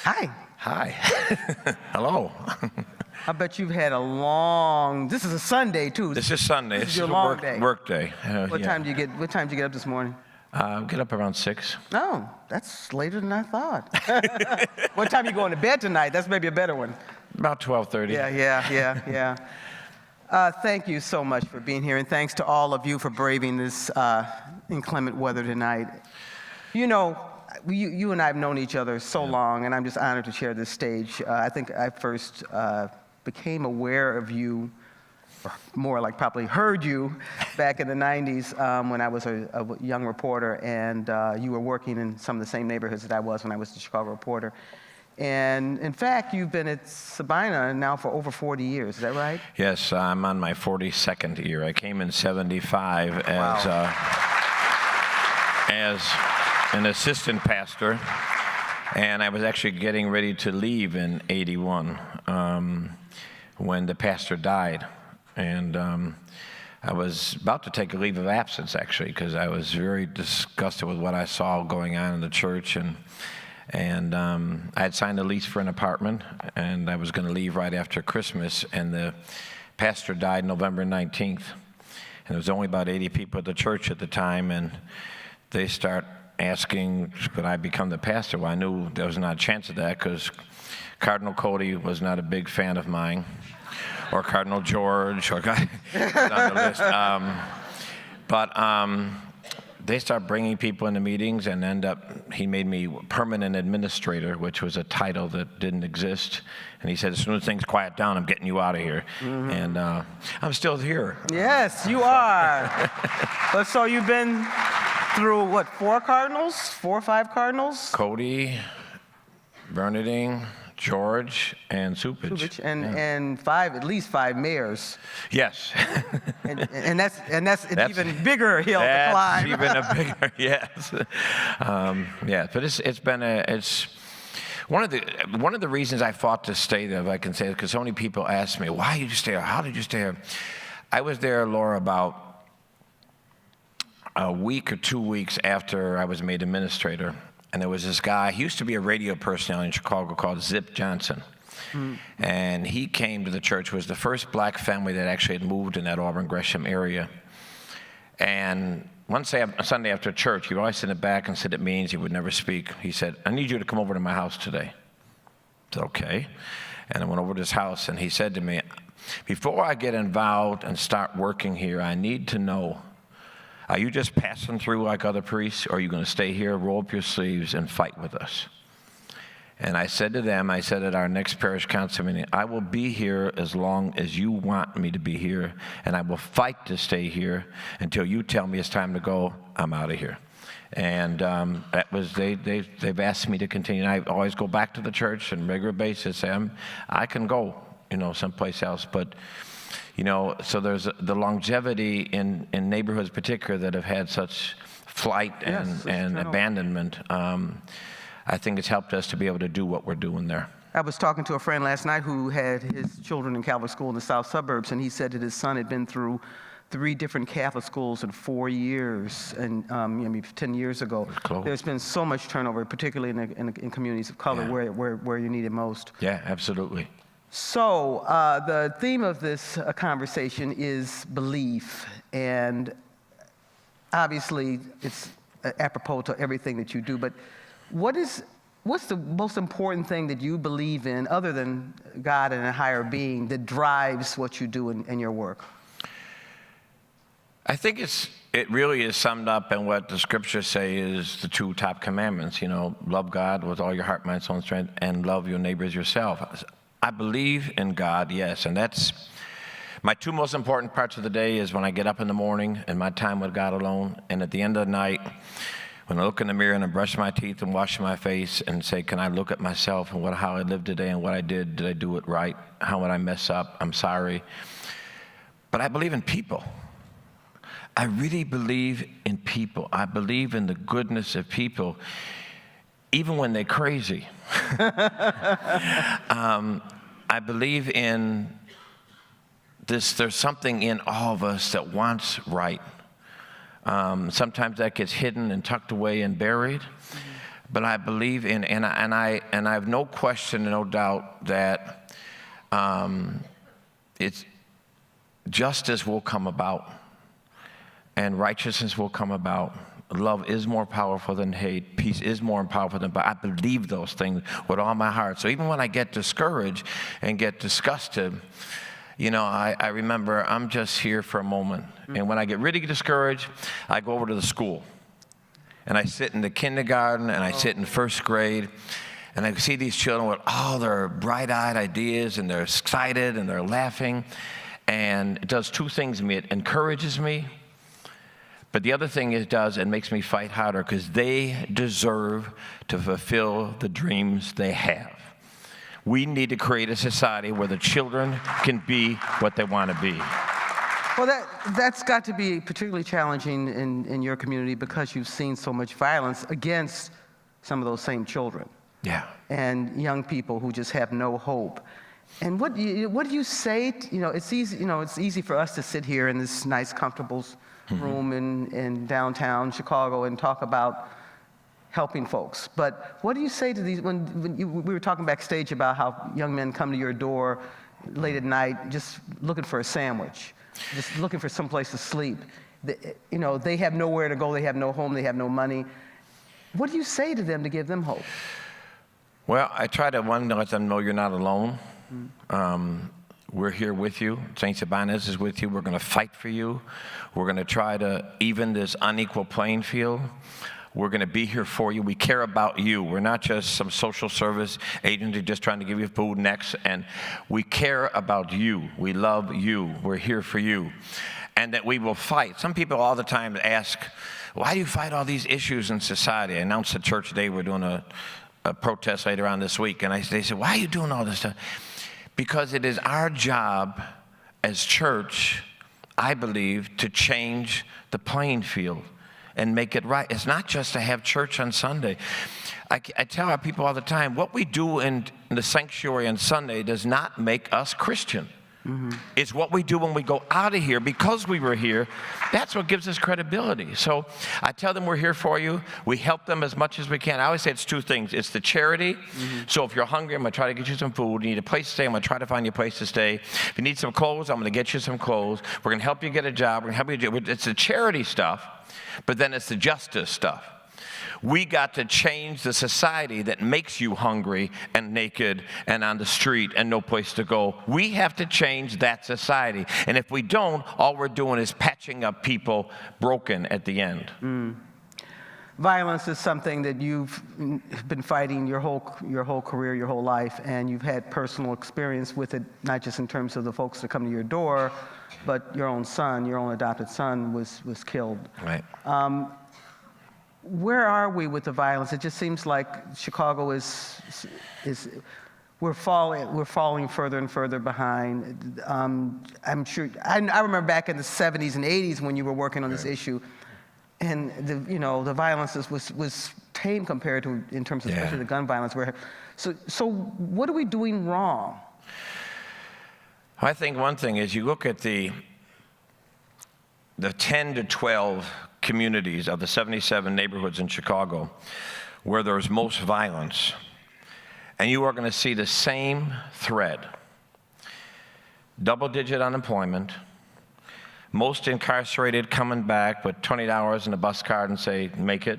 Hi. Hi. Hello. I bet you've had a long. This is a Sunday too. This is Sunday. This is your long day. Work day. What time do you get? What time did you get up this morning? Get up around 6. Oh, that's later than I thought. What time are you going to bed tonight? That's maybe a better one. About 12:30. Yeah. Thank you so much for being here, and thanks to all of you for braving this inclement weather tonight. You know, you and I have known each other so long, and I'm just honored to share this stage. I think I first became aware of you, or more like probably heard you, back in the 90s when I was a young reporter, and you were working in some of the same neighborhoods that I was when I was the Chicago reporter. And in fact, you've been at Sabina now for over 40 years, is that right? Yes, I'm on my 42nd year. I came in 75 as an assistant pastor, and I was actually getting ready to leave in 81 when the pastor died. And I was about to take a leave of absence, actually, because I was very disgusted with what I saw going on in the church. And I had signed a lease for an apartment, and I was going to leave right after Christmas, and the pastor died November 19th. And there was only about 80 people at the church at the time, and they start asking, could I become the pastor? Well, I knew there was not a chance of that, because Cardinal Cody was not a big fan of mine, or Cardinal George, or on the list. They start bringing people into meetings, and he made me permanent administrator, which was a title that didn't exist. And he said, as soon as things quiet down, I'm getting you out of here. Mm-hmm. And I'm still here. Yes, you are. But so you've been through, what, 4 or 5 cardinals? Cody, Bernardine, George, and Supich. And at least 5 mayors. Yes. and that's an even bigger hill to climb. That's even a bigger, yes. But it's one of the reasons I fought to stay there, if I can say it, because so many people ask me, why did you stay there? How did you stay there? I was there, Laura, about a week or 2 weeks after I was made administrator. And there was this guy, he used to be a radio personality in Chicago called Zip Johnson. Mm. And he came to the church, was the first black family that actually had moved in that Auburn-Gresham area. And one Sunday after church, he would always sit in the back and sit at meetings. He would never speak. He said, I need you to come over to my house today. I said, okay. And I went over to his house, and he said to me, before I get involved and start working here, I need to know, are you just passing through like other priests, or are you going to stay here, roll up your sleeves, and fight with us? And I said to them, I said at our next parish council meeting, I will be here as long as you want me to be here, and I will fight to stay here until you tell me it's time to go. I'm out of here. And that was they've asked me to continue. And I always go back to the church on a regular basis. Say I can go, someplace else, but. So there's the longevity in neighborhoods, particularly that have had such flight and abandonment. I think it's helped us to be able to do what we're doing there. I was talking to a friend last night who had his children in Catholic school in the south suburbs, and he said that his son had been through 3 different Catholic schools in 4 years, and 10 years ago. There's been so much turnover, particularly in communities of color, where you need it most. Yeah, absolutely. So the theme of this conversation is belief, and obviously it's apropos to everything that you do, but what's the most important thing that you believe in, other than God and a higher being, that drives what you do in your work? I think it really is summed up in what the scriptures say is the 2 top commandments, love God with all your heart, mind, soul, and strength, and love your neighbor as yourself. I believe in God, yes, and that's my 2 most important parts of the day is when I get up in the morning and my time with God alone, and at the end of the night, when I look in the mirror and I brush my teeth and wash my face and say, can I look at myself and how I lived today and what I did I do it right? How would I mess up? I'm sorry. But I believe in people. I really believe in people. I believe in the goodness of people, even when they're crazy. I believe in this, there's something in all of us that wants right. Sometimes that gets hidden and tucked away and buried. But I believe in, and I have no question and no doubt that it's justice will come about, and righteousness will come about. Love is more powerful than hate. Peace is more powerful than, but I believe those things with all my heart. So even when I get discouraged and get disgusted, you know, I remember I'm just here for a moment. And when I get really discouraged, I go over to the school. And I sit in the kindergarten, and I sit in first grade, and I see these children with all their bright-eyed ideas, and they're excited, and they're laughing. And it does two things to me. It encourages me. But the other thing it does, it makes me fight harder, because they deserve to fulfill the dreams they have. We need to create a society where the children can be what they want to be. Well, that's got to be particularly challenging in your community, because you've seen so much violence against some of those same children. Yeah. And young people who just have no hope. And what do you say? It's easy for us to sit here in this nice, comfortable room in downtown Chicago and talk about helping folks. But what do you say to these, we were talking backstage about how young men come to your door late at night just looking for a sandwich, just looking for someplace to sleep. They have nowhere to go, they have no home, they have no money. What do you say to them to give them hope? Well, I try to let them know you're not alone. We're here with you. Saint Sabina is with you. We're going to fight for you. We're going to try to even this unequal playing field. We're going to be here for you. We care about you. We're not just some social service agency just trying to give you food next. And we care about you. We love you. We're here for you. And that we will fight. Some people all the time ask, why do you fight all these issues in society? I announced at church today we're doing a protest later on this week. And they said, why are you doing all this stuff? Because it is our job as church, I believe, to change the playing field and make it right. It's not just to have church on Sunday. I tell our people all the time, what we do in the sanctuary on Sunday does not make us Christian. It's what we do when we go out of here because we were here. That's what gives us credibility. So I tell them we're here for you. We help them as much as we can. I always say it's two things. It's the charity. So if you're hungry, I'm going to try to get you some food. You need a place to stay, I'm going to try to find you a place to stay. If you need some clothes, I'm going to get you some clothes. We're going to help you get a job. We're going to help you. It's the charity stuff, but then it's the justice stuff. We got to change the society that makes you hungry and naked and on the street and no place to go. We have to change that society. And if we don't, all we're doing is patching up people broken at the end. Violence is something that you've been fighting your whole career, your whole life, and you've had personal experience with it, not just in terms of the folks that come to your door, but your own son, your own adopted son was killed. Right. Where are we with the violence? It just seems like Chicago we're falling further and further behind. I'm sure, I remember back in the 70s and 80s when you were working on this issue, and the violence was tame compared to, in terms of especially the gun violence. So what are we doing wrong? I think one thing is you look at the 10 to 12 communities of the 77 neighborhoods in Chicago where there's most violence, and you are going to see the same thread. Double-digit unemployment, most incarcerated coming back with $20 in a bus card and say, make it.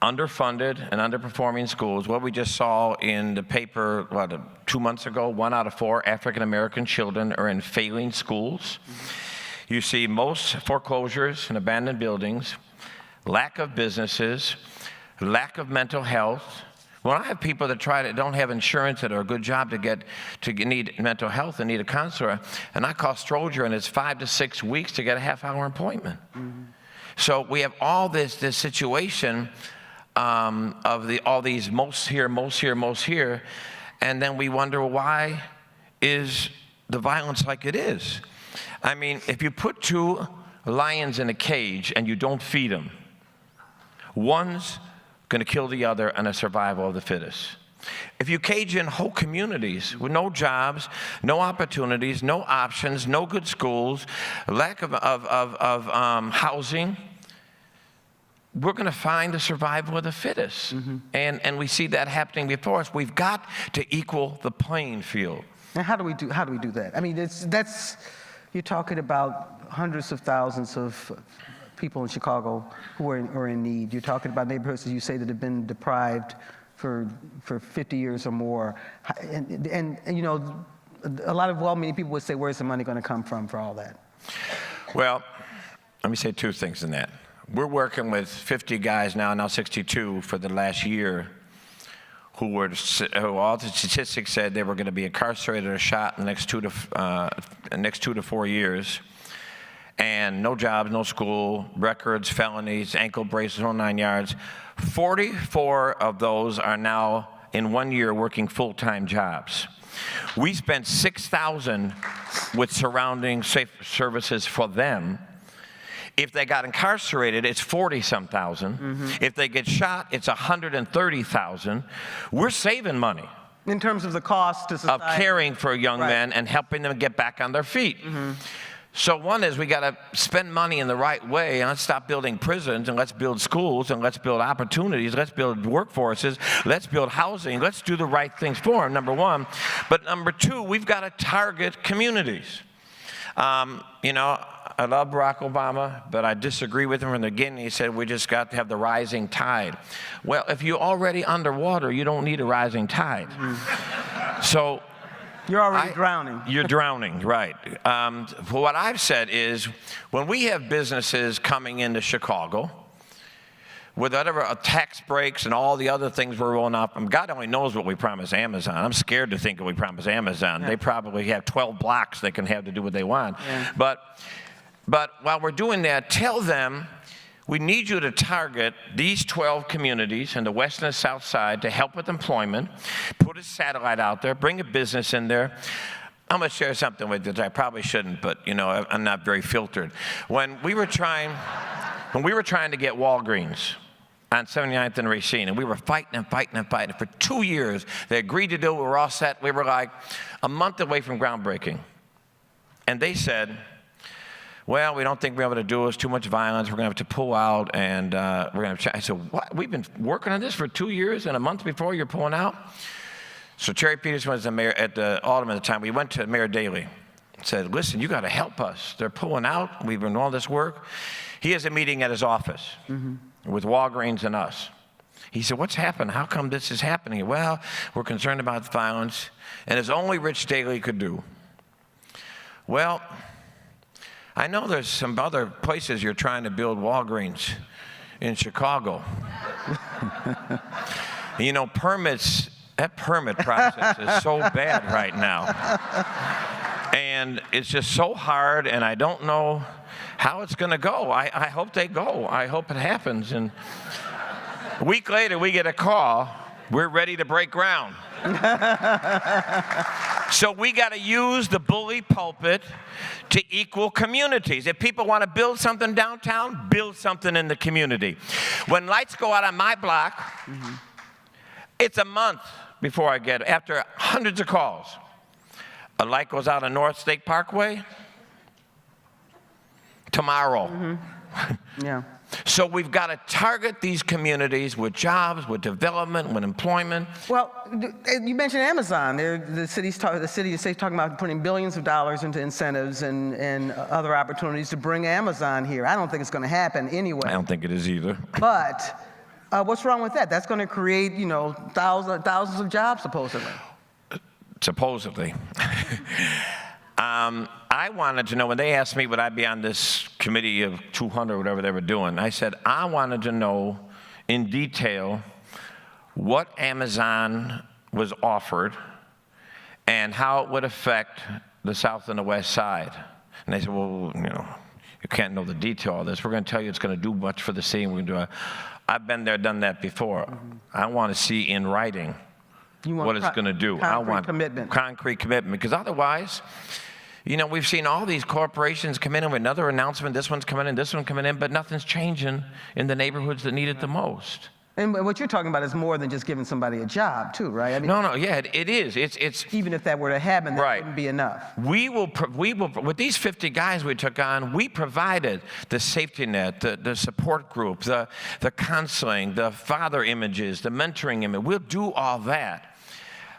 Underfunded and underperforming schools. What we just saw in the paper, 2 months ago, 1 out of 4 African-American children are in failing schools. You see most foreclosures and abandoned buildings, lack of businesses, lack of mental health. When I have people that don't have insurance that are a good job to need mental health and need a counselor, and I call Stroger, and it's 5 to 6 weeks to get a half-hour appointment. So we have all this situation of all these most here, and then we wonder, why is the violence like it is? I mean, if you put 2 lions in a cage and you don't feed them, one's going to kill the other and a survival of the fittest. If you cage in whole communities with no jobs, no opportunities, no options, no good schools, lack of housing, we're going to find the survival of the fittest. And we see that happening before us. We've got to equal the playing field. And how do we do that? I mean, you're talking about hundreds of thousands of people in Chicago who are in need. You're talking about neighborhoods, as you say, that have been deprived for 50 years or more. And you know, a lot of well-meaning people would say, where's the money going to come from for all that? Well, let me say two things in that. We're working with 50 guys now 62 for the last year, who all the statistics said they were going to be incarcerated or shot in the next 2 to 4 years, and no jobs, no school, records, felonies, ankle bracelets, whole 9 yards. 44 of those are now in 1 year working full-time jobs. We spent $6,000 with surrounding safe services for them. If they got incarcerated, it's 40-some thousand. If they get shot, it's 130,000. We're saving money. In terms of the cost to society. Of caring for young men and helping them get back on their feet. So one is we got to spend money in the right way, and let's stop building prisons, and let's build schools, and let's build opportunities, let's build workforces, let's build housing, let's do the right things for them, number one. But number two, we've got to target communities. You know, I love Barack Obama, but I disagree with him from the beginning. He said we just got to have the rising tide. Well, if you're already underwater, you don't need a rising tide. So you're already drowning. You're drowning, right. What I've said is when we have businesses coming into Chicago, with whatever tax breaks and all the other things we're rolling off, God only knows what we promise Amazon. I'm scared to think what we promise Amazon. They probably have 12 blocks they can have to do what they want. But while we're doing that, tell them we need you to target these 12 communities in the west and the south side to help with employment, put a satellite out there, bring a business in there. I'm going to share something with you that I probably shouldn't, but you know, I'm not very filtered. When we were trying to get Walgreens on 79th and Racine, and we were fighting. For 2 years, they agreed to do it. We were all set. We were like a month away from groundbreaking. And they said, well, we don't think we're able to do it. It's too much violence. We're going to have to pull out, and we're going to have to. I said, what? We've been working on this for 2 years, and a month before you're pulling out? So Terry Peterson was the mayor at the Alderman at the time. We went to Mayor Daley and said, listen, you got to help us. They're pulling out. We've been doing all this work. He has a meeting at his office with Walgreens and us. He said, what's happened? How come this is happening? Well, we're concerned about the violence, and as only Rich Daley could do. Well, I know there's some other places you're trying to build Walgreens in Chicago. You know, permits, that permit process is so bad right now. And it's just so hard, and I don't know how it's going to go. I hope they go. I hope it happens. And a week later, we get a call. We're ready to break ground. So we got to use the bully pulpit to equal communities. If people want to build something downtown, build something in the community. When lights go out on my block, it's a month before I get it, after hundreds of calls. A light goes out on North State Parkway tomorrow. Yeah. So we've got to target these communities with jobs, with development, with employment. Well, you mentioned Amazon. The city is talking about putting billions of dollars into incentives and other opportunities to bring Amazon here. I don't think it's going to happen anyway. I don't think it is either. But what's wrong with that? That's going to create, you know, thousands of jobs, supposedly. Supposedly. I wanted to know, when they asked me would I be on this committee of 200, whatever they were doing, I said I wanted to know in detail what Amazon was offered and how it would affect the south and the west side. And they said, well, you know, you can't know the detail of this. We're going to tell you it's going to do much for the city, and we're going to do it. I've been there, done that before. I want to see in writing what it's going to do. I want concrete commitment, because otherwise, you know, we've seen all these corporations come in with another announcement. This one's coming in, this one's coming in, but nothing's changing in the neighborhoods that need it the most. And what you're talking about is more than just giving somebody a job, too, right? I mean, No, yeah, it is. It's even if that were to happen, that right. wouldn't be enough. We will, with these 50 guys we took on, we provided the safety net, the support group, the counseling, the father images, the mentoring image. We'll do all that.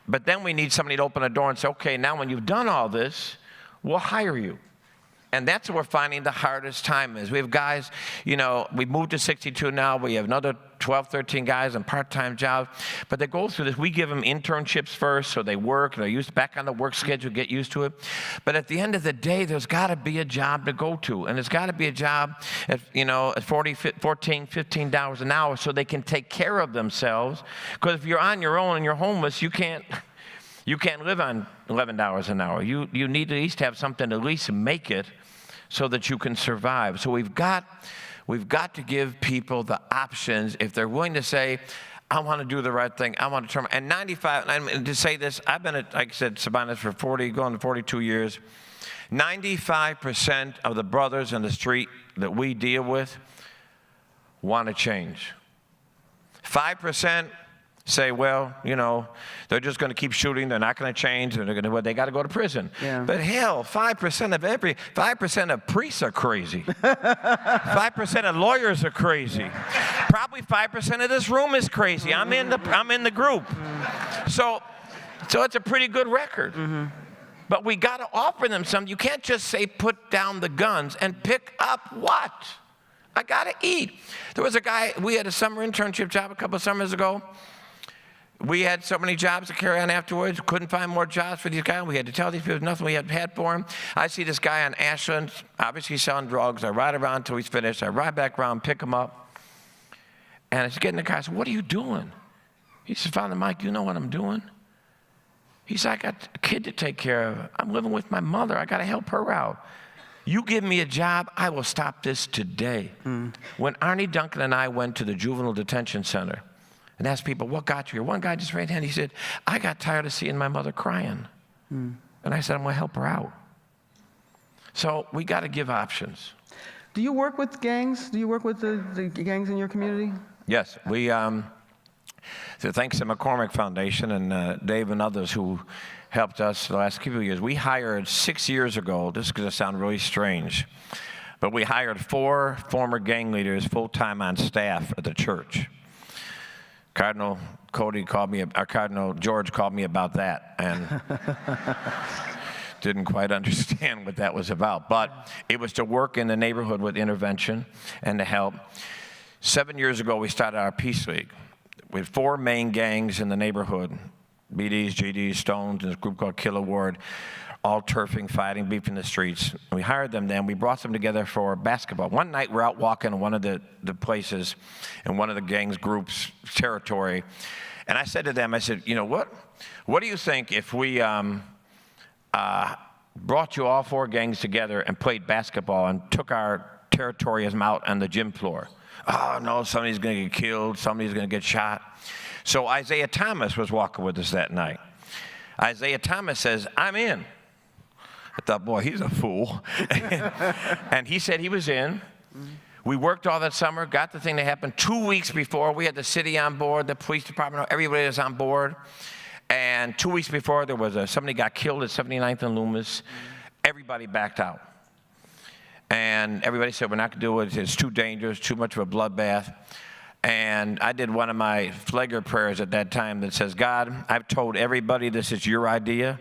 But then we need somebody to open a door and say, okay, now when you've done all this, we'll hire you. And that's what we're finding the hardest time is. We have guys, you know, we moved to 62 now. We have another 12, 13 guys on part-time jobs. But they go through this. We give them internships first, so they work. They're used back on the work schedule, get used to it. But at the end of the day, there's got to be a job to go to. And there's got to be a job at, you know, at $14, $15 an hour so they can take care of themselves. Because if you're on your own and you're homeless, you can't live on $11 an hour. You need to at least have something to at least make it so that you can survive. So we've got to give people the options if they're willing to say, I want to do the right thing. I want to turn. And 95, and to say this, I've been at, like I said, Sabina for going to 42 years. 95% of the brothers in the street that we deal with want to change. 5% say, well, you know, they're just going to keep shooting. They're not going to change. They got to go to prison. Yeah. But hell, 5% of priests are crazy. 5% of lawyers are crazy. Probably 5% of this room is crazy. I'm in the group. So it's a pretty good record. Mm-hmm. But we got to offer them something. You can't just say put down the guns and pick up what? I got to eat. There was a guy, we had a summer internship job a couple of summers ago. We had so many jobs to carry on afterwards, couldn't find more jobs for these guys. We had to tell these people nothing we had for them. I see this guy on Ashland, obviously selling drugs. I ride around until he's finished. I ride back around, pick him up. And I get in the car, I said, what are you doing? He said, Father Mike, you know what I'm doing? He said, I got a kid to take care of. I'm living with my mother. I got to help her out. You give me a job, I will stop this today. When Arnie Duncan and I went to the juvenile detention center, and asked people, what got you here? One guy just raised his hand. He said, I got tired of seeing my mother crying. And I said, I'm going to help her out. So we got to give options. Do you work with gangs? Do you work with the gangs in your community? Yes. We, so thanks to McCormick Foundation and Dave and others who helped us the last couple of years. We hired 6 years ago, this is going to sound really strange, but we hired 4 former gang leaders full-time on staff at the church. Cardinal George called me about that and didn't quite understand what that was about. But it was to work in the neighborhood with intervention and to help. 7 years ago, we started our Peace League with 4 main gangs in the neighborhood, BDs, GDs, Stones, and this group called Killer Ward, all turfing, fighting, beef in the streets. We hired them then. We brought them together for basketball. One night, we're out walking in one of the places in one of the gangs groups' territory. And I said to them, I said, you know what? What do you think if we brought you all 4 gangs together and played basketball and took our territorialism out on the gym floor? Oh, no, somebody's going to get killed. Somebody's going to get shot. So Isaiah Thomas was walking with us that night. Isaiah Thomas says, I'm in. I thought, boy, he's a fool. And he said he was in. We worked all that summer, got the thing to happen. 2 weeks before, we had the city on board, the police department, everybody was on board. And 2 weeks before, there was somebody got killed at 79th and Loomis. Everybody backed out. And everybody said, we're not going to do it. It's too dangerous, too much of a bloodbath. And I did one of my Pfleger prayers at that time that says, God, I've told everybody this is your idea.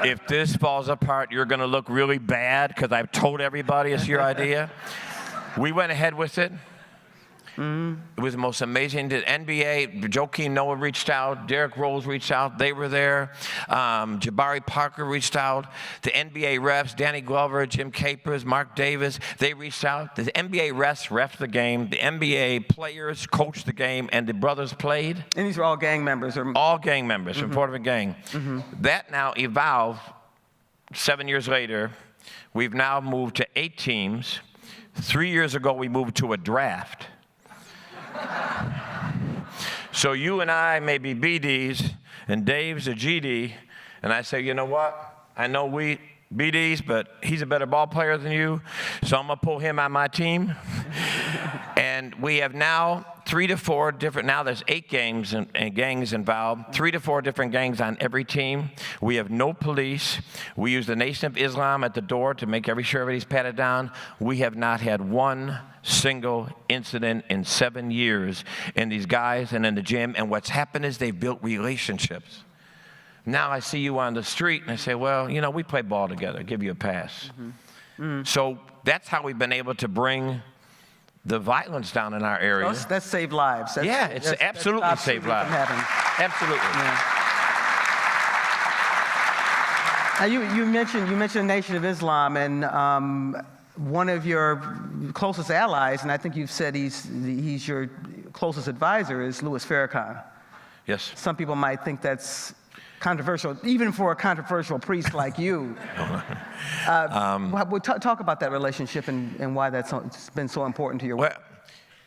If this falls apart, you're going to look really bad because I've told everybody it's your idea. We went ahead with it. It was the most amazing. The NBA, Joakim Noah reached out, Derrick Rose reached out, they were there. Jabari Parker reached out. The NBA refs, Danny Glover, Jim Capers, Mark Davis, they reached out. The NBA refs reffed the game. The NBA players coached the game, and the brothers played. And these were all gang members? All gang members from Port of a Gang. That now evolved 7 years later. We've now moved to 8 teams. 3 years ago, we moved to a draft. So you and I may be BDs, and Dave's a GD, and I say, you know what? I know we BDs, but he's a better ball player than you, so I'm going to pull him on my team. And And we have now 3 to 4 different, now there's 8 gangs and gangs involved, 3 to 4 different gangs on every team. We have no police. We use the Nation of Islam at the door to make sure everybody's patted down. We have not had one single incident in 7 years in these guys and in the gym. And what's happened is they've built relationships. Now I see you on the street and I say, well, you know, we play ball together, give you a pass. So that's how we've been able to bring the violence down in our area. That's saved lives. It's absolutely saved lives. Absolutely. Now you mentioned the Nation of Islam, and one of your closest allies, and I think you've said he's your closest advisor, is Louis Farrakhan. Yes. Some people might think that's controversial, even for a controversial priest like you. Talk about that relationship and why it's been so important to your work. Well,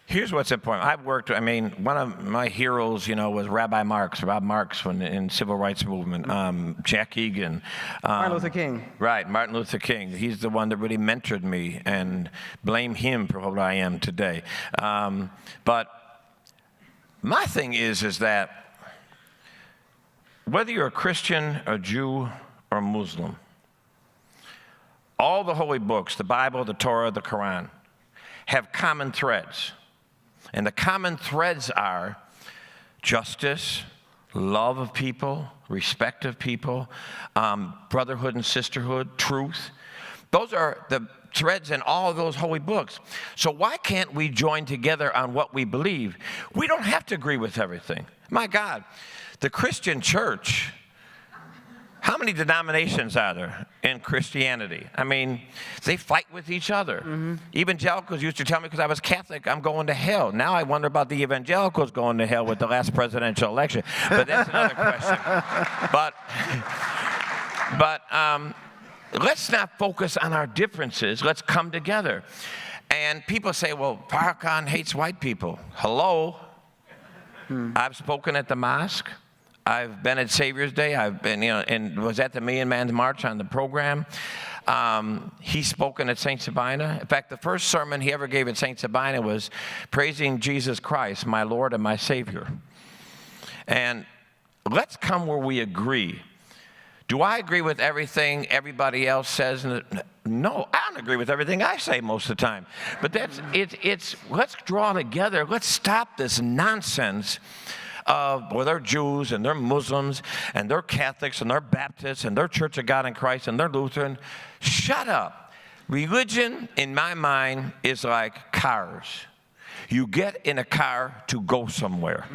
here's what's important. One of my heroes, was Rob Marx in civil rights movement, Jack Egan. Martin Luther King. Right, Martin Luther King. He's the one that really mentored me, and blame him for what I am today. But my thing is that whether you're a Christian, a Jew, or a Muslim, all the holy books, the Bible, the Torah, the Quran, have common threads. And the common threads are justice, love of people, respect of people, brotherhood and sisterhood, truth. Those are the threads in all of those holy books. So why can't we join together on what we believe? We don't have to agree with everything. My God. The Christian church, how many denominations are there in Christianity? They fight with each other. Evangelicals used to tell me, because I was Catholic, I'm going to hell. Now I wonder about the evangelicals going to hell with the last presidential election. But that's another question. But let's not focus on our differences. Let's come together. And people say, well, Farrakhan hates white people. Hello? I've spoken at the mosque. I've been at Savior's Day. I've been, and was at the Million Man March on the program. He's spoken at Saint Sabina. In fact, the first sermon he ever gave at Saint Sabina was praising Jesus Christ, my Lord and my Savior. And let's come where we agree. Do I agree with everything everybody else says? No, I don't agree with everything I say most of the time. But let's draw together. Let's stop this nonsense of, well, they're Jews and they're Muslims and they're Catholics and they're Baptists and they're Church of God in Christ and they're Lutheran. Shut up. Religion, in my mind, is like cars. You get in a car to go somewhere.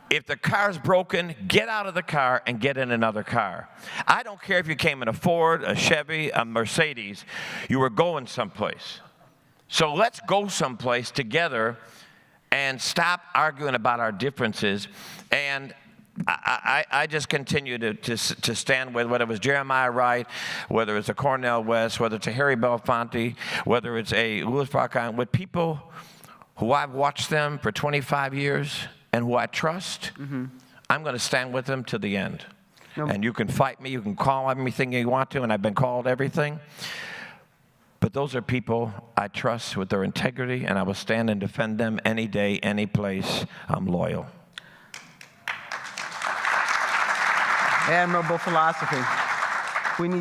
If the car's broken, get out of the car and get in another car. I don't care if you came in a Ford, a Chevy, a Mercedes. You were going someplace. So let's go someplace together and stop arguing about our differences. And I just continue to stand with, whether it was Jeremiah Wright, whether it's a Cornel West, whether it's a Harry Belafonte, whether it's a Louis Farrakhan, with people who I've watched them for 25 years and who I trust. I'm going to stand with them to the end. And you can fight me, you can call everything you want to, and I've been called everything. But those are people I trust with their integrity, and I will stand and defend them any day, any place. I'm loyal. Admirable philosophy.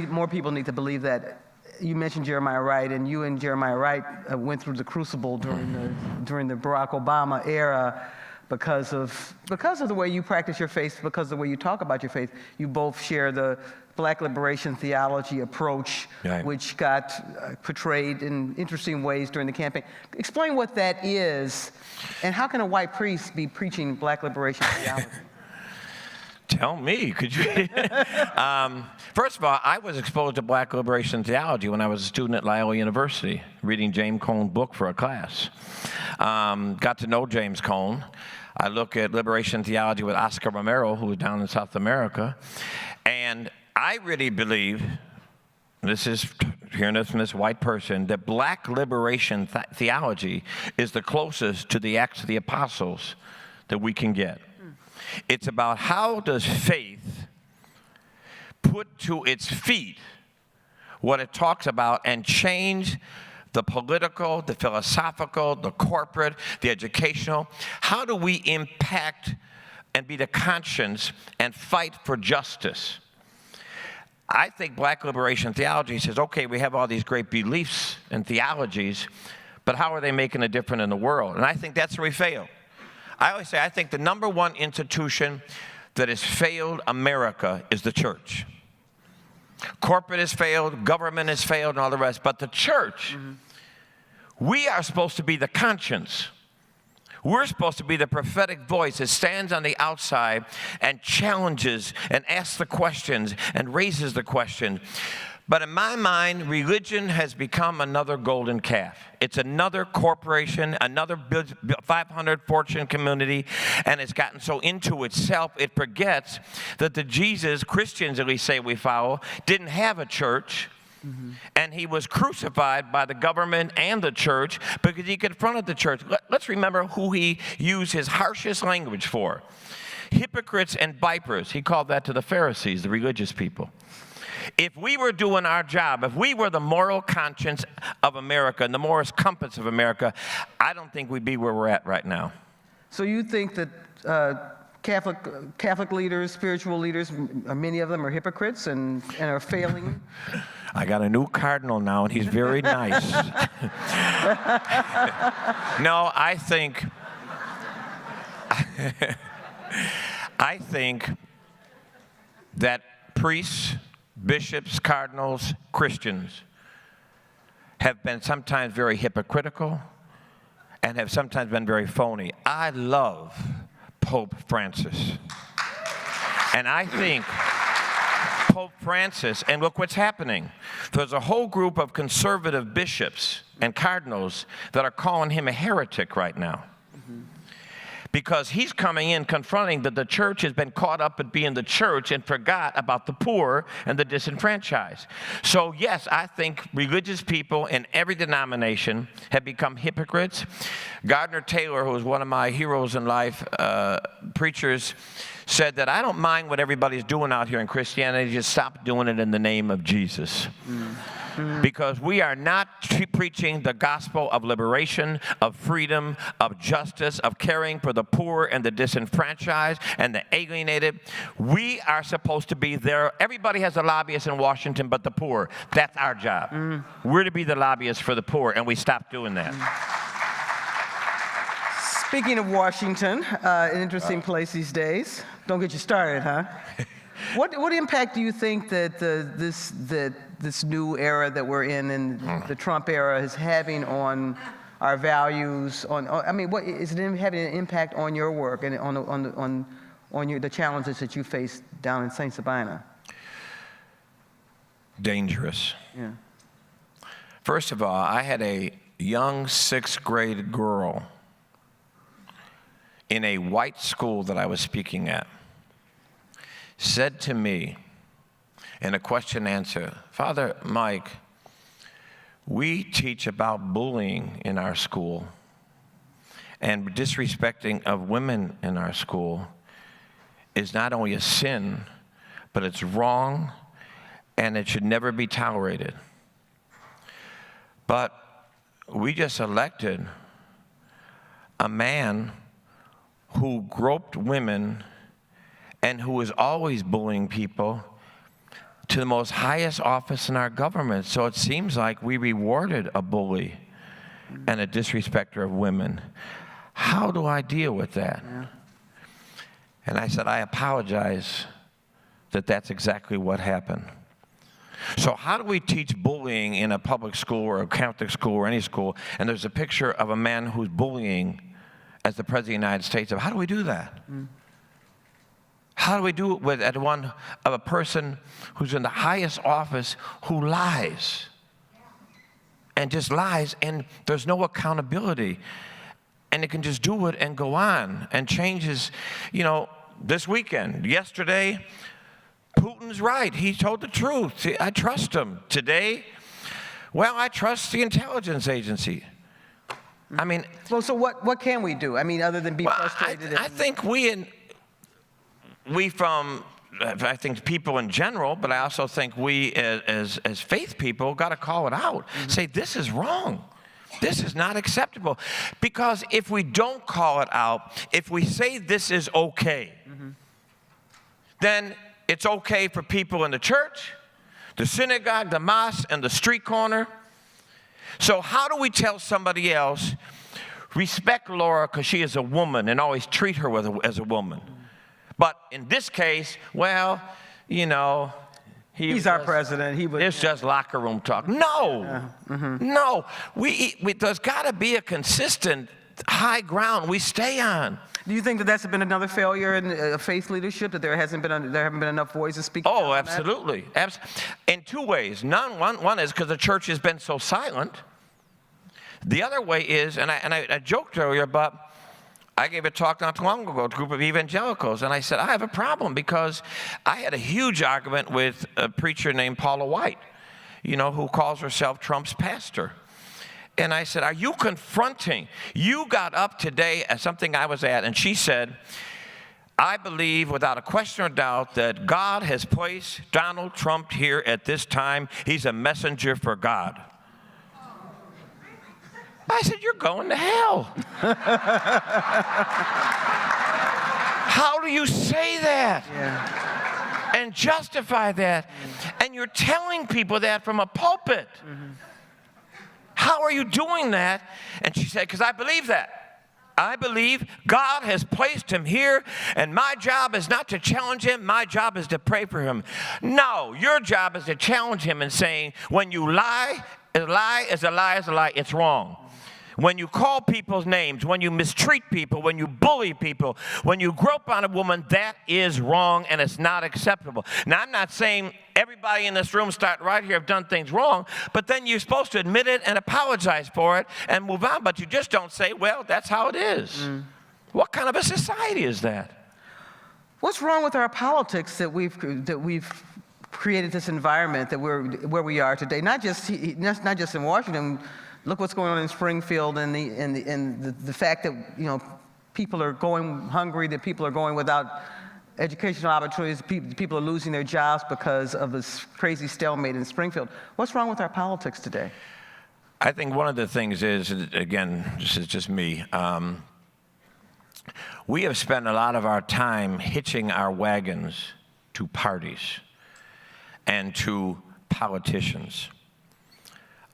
More people need to believe that. You mentioned Jeremiah Wright, and you and Jeremiah Wright went through the crucible during the Barack Obama era because of the way you practice your faith, because of the way you talk about your faith. You both share the Black liberation theology approach, right, which got portrayed in interesting ways during the campaign. Explain what that is, and how can a white priest be preaching Black liberation theology? Tell me, could you? First of all, I was exposed to Black liberation theology when I was a student at Loyola University, reading James Cone's book for a class. Got to know James Cone. I look at liberation theology with Oscar Romero, who was down in South America, and I really believe, this is hearing this from this white person, that Black liberation theology is the closest to the Acts of the Apostles that we can get. It's about how does faith put to its feet what it talks about and change the political, the philosophical, the corporate, the educational. How do we impact and be the conscience and fight for justice? I think black liberation theology says, okay, we have all these great beliefs and theologies, but how are they making a difference in the world? And I think that's where we fail. I always say, I think the number one institution that has failed America is the church. Corporate has failed, government has failed, and all the rest. But the church, we are supposed to be the conscience. We're supposed to be the prophetic voice that stands on the outside and challenges and asks the questions and raises the question. But in my mind, religion has become another golden calf. It's another corporation, another 500 fortune community, and it's gotten so into itself, it forgets that the Jesus, Christians at least say we follow, didn't have a church, and he was crucified by the government and the church because he confronted the church. Let's remember who he used his harshest language for. Hypocrites and vipers. He called that to the Pharisees, the religious people. If we were doing our job, if we were the moral conscience of America and the moral compass of America, I don't think we'd be where we're at right now. So you think that Catholic leaders, spiritual leaders, many of them are hypocrites and are failing? I got a new cardinal now, and he's very nice. No, I think that priests, bishops, cardinals, Christians have been sometimes very hypocritical and have sometimes been very phony. I love Pope Francis. And I think Pope Francis, and look what's happening. There's a whole group of conservative bishops and cardinals that are calling him a heretic right now. Because he's coming in confronting that the church has been caught up at being the church and forgot about the poor and the disenfranchised. So yes, I think religious people in every denomination have become hypocrites. Gardner Taylor, who was one of my heroes in life, preachers, said that I don't mind what everybody's doing out here in Christianity, just stop doing it in the name of Jesus. Because we are not preaching the gospel of liberation, of freedom, of justice, of caring for the poor and the disenfranchised and the alienated. We are supposed to be there. Everybody has a lobbyist in Washington but the poor. That's our job. We're to be the lobbyists for the poor, and we stopped doing that. Speaking of Washington, an interesting place these days. Don't get you started, huh? What impact do you think that this new era that we're in the Trump era is having on our values? I mean, what is it having an impact on your work and on the challenges that you face down in Saint Sabina? Dangerous. Yeah. First of all, I had a young 6th grade girl in a white school that I was speaking at said to me in a question and answer, Father Mike, we teach about bullying in our school and disrespecting of women in our school is not only a sin, but it's wrong and it should never be tolerated. But we just elected a man who groped women and who is always bullying people to the most highest office in our government. So it seems like we rewarded a bully and a disrespecter of women. How do I deal with that? Yeah. And I said, I apologize that that's exactly what happened. So how do we teach bullying in a public school or a Catholic school or any school, and there's a picture of a man who's bullying as the President of the United States? How do we do that? How do we do it with a person who's in the highest office who lies? And just lies, and there's no accountability. And it can just do it and go on and changes, this weekend. Yesterday, Putin's right. He told the truth. I trust him. Today, I trust the intelligence agency. I mean... Well, so what can we do? I mean, other than be frustrated? I think we from I think people in general, but I also think we as faith people got to call it out. Say, this is wrong. This is not acceptable. Because if we don't call it out, if we say this is okay, then it's okay for people in the church, the synagogue, the mosque, and the street corner. So how do we tell somebody else, respect Laura because she is a woman, and always treat her as a woman? But in this case, well, you know, he's our president. It's just locker room talk. No, no. There's got to be a consistent high ground we stay on. Do you think that that's been another failure in faith leadership, that there haven't been enough voices speaking? Oh, absolutely. In two ways. One is because the church has been so silent. The other way is, and I joked earlier, but I gave a talk not too long ago to a group of evangelicals, and I said, I have a problem because I had a huge argument with a preacher named Paula White, you know, who calls herself Trump's pastor. And I said, are you confronting? You got up today at something I was at, and she said, I believe without a question or doubt that God has placed Donald Trump here at this time. He's a messenger for God. I said, you're going to hell. How do you say that? Yeah. And justify that? And you're telling people that from a pulpit. How are you doing that? And she said, because I believe that. I believe God has placed him here, and my job is not to challenge him. My job is to pray for him. No, your job is to challenge him and saying, when you lie, a lie is a lie is a lie. It's wrong. When you call people's names, when you mistreat people, when you bully people, when you grope on a woman, that is wrong and it's not acceptable. Now, I'm not saying everybody in this room start right here have done things wrong, but then you're supposed to admit it and apologize for it and move on, but you just don't say, well, that's how it is. What kind of a society is that? What's wrong with our politics that we've created this environment that where we are today? Not just in Washington. Look what's going on in Springfield, and the fact that, you know, people are going hungry, that people are going without educational opportunities, people are losing their jobs because of this crazy stalemate in Springfield. What's wrong with our politics today? I think one of the things is, again, this is just me, we have spent a lot of our time hitching our wagons to parties and to politicians.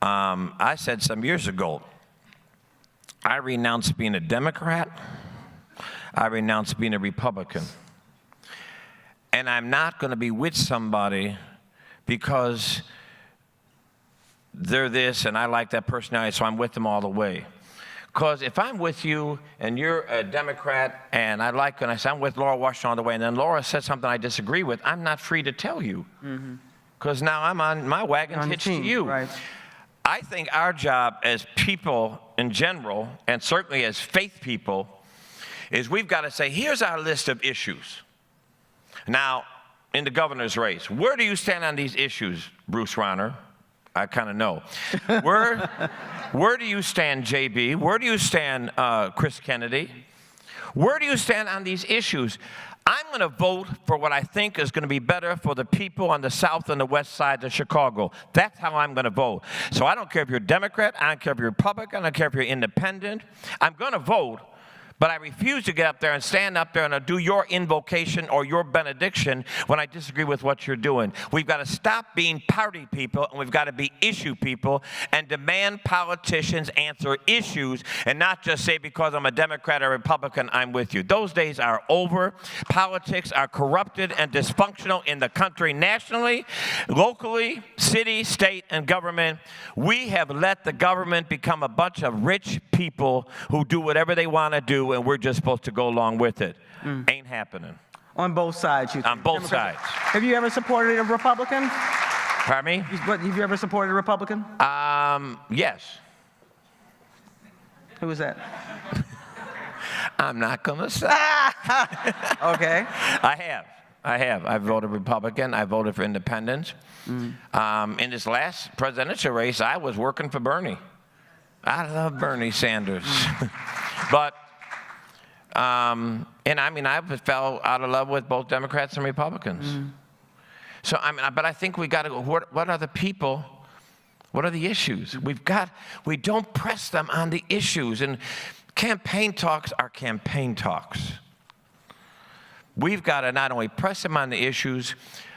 I said some years ago, I renounced being a Democrat, I renounced being a Republican, and I'm not going to be with somebody because they're this and I like that personality, so I'm with them all the way. Because if I'm with you and you're a Democrat and I like, and I say I'm with Laura Washington all the way, and then Laura said something I disagree with, I'm not free to tell you. Because now I'm on my wagon's hitched to you. Right. I think our job as people in general, and certainly as faith people, is we've got to say, here's our list of issues. Now, in the governor's race, where do you stand on these issues, Bruce Rauner? I kind of know. Where do you stand, JB? Where do you stand, Chris Kennedy? Where do you stand on these issues? I'm going to vote for what I think is going to be better for the people on the south and the west sides of Chicago. That's how I'm going to vote. So I don't care if you're a Democrat, I don't care if you're Republican, I don't care if you're independent. I'm going to vote, but I refuse to get up there and stand up there and do your invocation or your benediction when I disagree with what you're doing. We've got to stop being party people, and we've got to be issue people and demand politicians answer issues and not just say, because I'm a Democrat or Republican, I'm with you. Those days are over. Politics are corrupted and dysfunctional in the country nationally, locally, city, state, and government. We have let the government become a bunch of rich people who do whatever they want to do, and we're just supposed to go along with it. Ain't happening. On both sides, you think? On both sides. Have you ever supported a Republican? Pardon me? Have you ever supported a Republican? Yes. Who was that? I'm not going to say. Okay. I have. I voted Republican. I voted for independence. In this last presidential race, I was working for Bernie. I love Bernie Sanders. But And I mean, I fell out of love with both Democrats and Republicans. So, I mean, but I think we got to go, what are the people? What are the issues? We don't press them on the issues. And campaign talks are campaign talks. We've got to not only press them on the issues,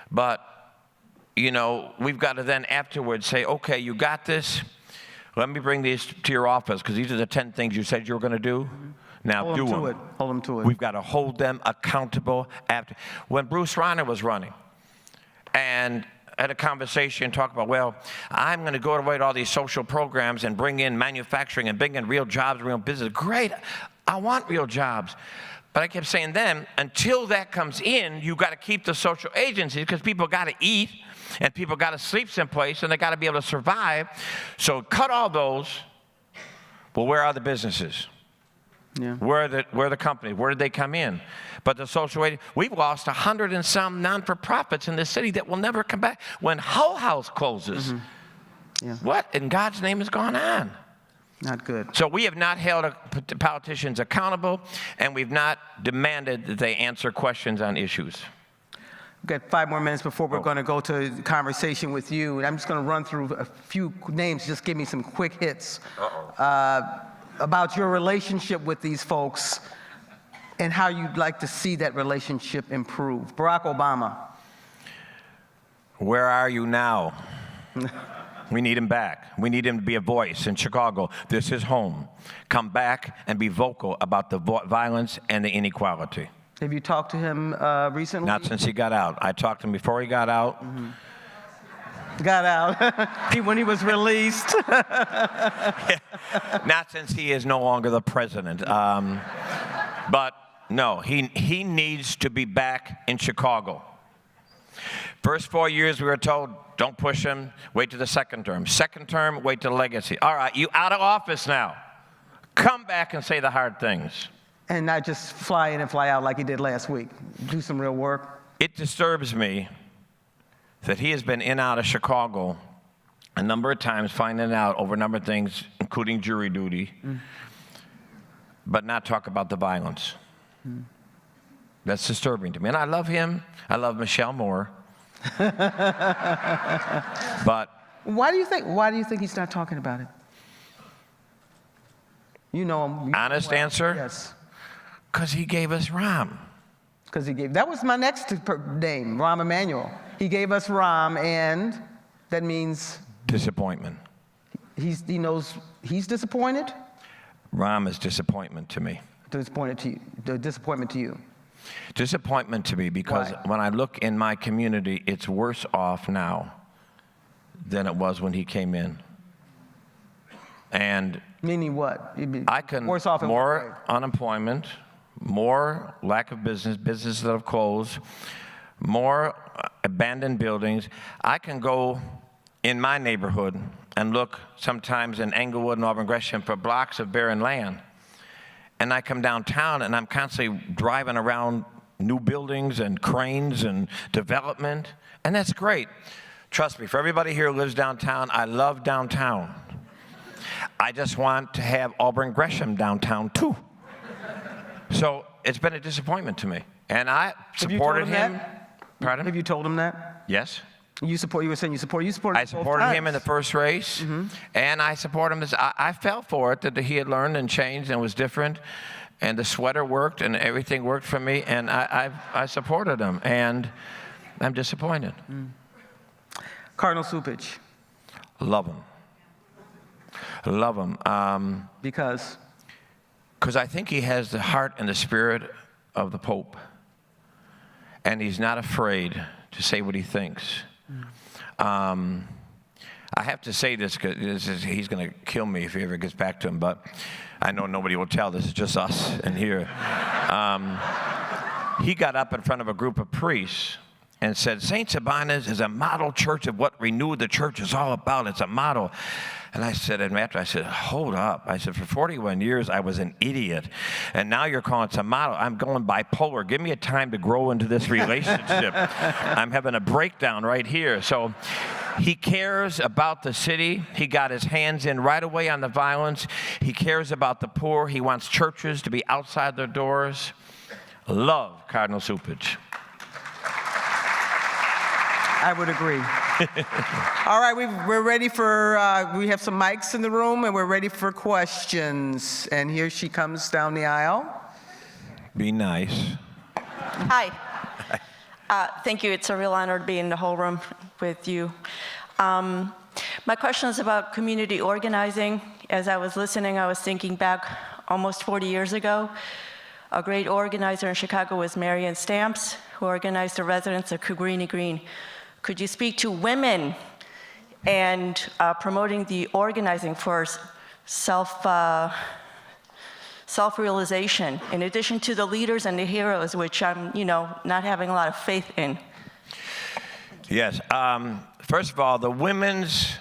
but, you know, we've got to then afterwards say, okay, you got this. Let me bring these to your office, because these are the 10 things you said you were going to do. Now do them. Hold them to it. We've got to hold them accountable. After when Bruce Rauner was running, and had a conversation, talk about, well, I'm going to go away to all these social programs and bring in manufacturing and bring in real jobs, real business. Great, I want real jobs. But I kept saying then, until that comes in, you got to keep the social agencies, because people got to eat and people got to sleep someplace and they got to be able to survive. So cut all those. Well, where are the businesses? Yeah. Where are the companies? Where did they come in? But the social aid, we've lost 100 and some non-for-profits in this city that will never come back. When Hull House closes, Yeah. what in God's name has gone on? Not good. So we have not held politicians accountable, and we've not demanded that they answer questions on issues. We've got 5 more minutes before we're going to go to conversation with you. And I'm just going to run through a few names. Just give me some quick hits about your relationship with these folks and how you'd like to see that relationship improve. Barack Obama. Where are you now? We need him back. We need him to be a voice in Chicago. This is home. Come back and be vocal about the violence and the inequality. Have you talked to him recently? Not since he got out. I talked to him before he got out. Got out when he was released. Yeah. Not since he is no longer the president. But no, he needs to be back in Chicago. First 4 years we were told, don't push him, wait to the second term. Second term, wait to the legacy. All right, you out of office now. Come back and say the hard things. And not just fly in and fly out like he did last week. Do some real work. It disturbs me that he has been in and out of Chicago a number of times, finding out over a number of things, including jury duty, but not talk about the violence. That's disturbing to me. And I love him. I love Michelle Moore. But why do you think he's not talking about it? You know him. Honest answer? Yes. Because he gave us Rahm. Because he gave, that was my next name, Rahm Emanuel. He gave us Rahm, and that means? Disappointment. He knows he's disappointed? Rahm is disappointment to me. Disappointed to you. Disappointment to you. Disappointment to me because Why? when I look in my community, it's worse off now than it was when he came in. And meaning what? I can worse off in more unemployment, more lack of businesses that have closed, more abandoned buildings. I can go in my neighborhood and look sometimes in Englewood and Auburn Gresham for blocks of barren land. And I come downtown and I'm constantly driving around new buildings and cranes and development. And that's great. Trust me, for everybody here who lives downtown, I love downtown. I just want to have Auburn Gresham downtown too. So it's been a disappointment to me. And I supported him. Pardon? Have you told him that? Yes. You were saying you supported I supported him in the first race, and I support him. I felt for it that he had learned and changed and was different, and the sweater worked and everything worked for me, and I supported him, and I'm disappointed. Cardinal Cupich. Love him. Love him. Because? Because I think he has the heart and the spirit of the Pope, and he's not afraid to say what he thinks. I have to say this because he's going to kill me if he ever gets back to him, but I know nobody will tell. This is just us in here. He got up in front of a group of priests and said, Saint Sabina's is a model church of what renewed the church is all about. It's a model. And I said, and after I said, hold up. I said, for 41 years, I was an idiot. And now you're calling it a model. I'm going bipolar. Give me a time to grow into this relationship. I'm having a breakdown right here. So He cares about the city. He got his hands in right away on the violence. He cares about the poor. He wants churches to be outside their doors. Love Cardinal Cupich. I would agree. All right, we're ready for, we have some mics in the room, and we're ready for questions. And here she comes down the aisle. Be nice. Hi. Thank you. It's a real honor to be in the whole room with you. My question is about community organizing. As I was listening, I was thinking back almost 40 years ago. A great organizer in Chicago was Marion Stamps, who organized the residents of Cabrini Green. Could you speak to women and promoting the organizing for self-realization, in addition to the leaders and the heroes, which I'm, not having a lot of faith in? Yes. First of all, the Women's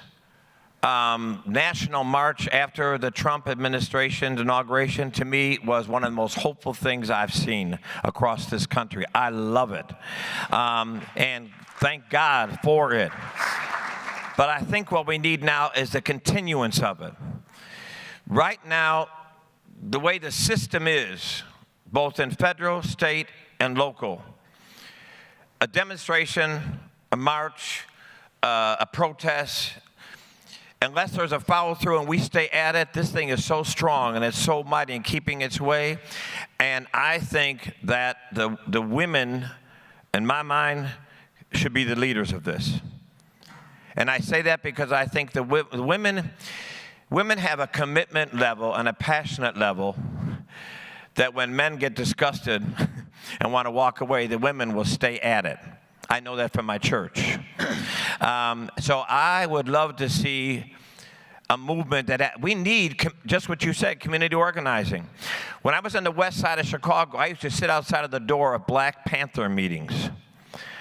National March after the Trump administration's inauguration, to me, was one of the most hopeful things I've seen across this country. I love it. And thank God for it. But I think what we need now is the continuance of it. Right now, the way the system is, both in federal, state, and local, a demonstration, a march, a protest, unless there's a follow-through and we stay at it, this thing is so strong and it's so mighty in keeping its way. And I think that the women, in my mind, should be the leaders of this. And I say that because I think the women have a commitment level and a passionate level that when men get disgusted and want to walk away, the women will stay at it. I know that from my church. So I would love to see a movement that we need, just what you said, community organizing. When I was on the west side of Chicago, I used to sit outside of the door of Black Panther meetings.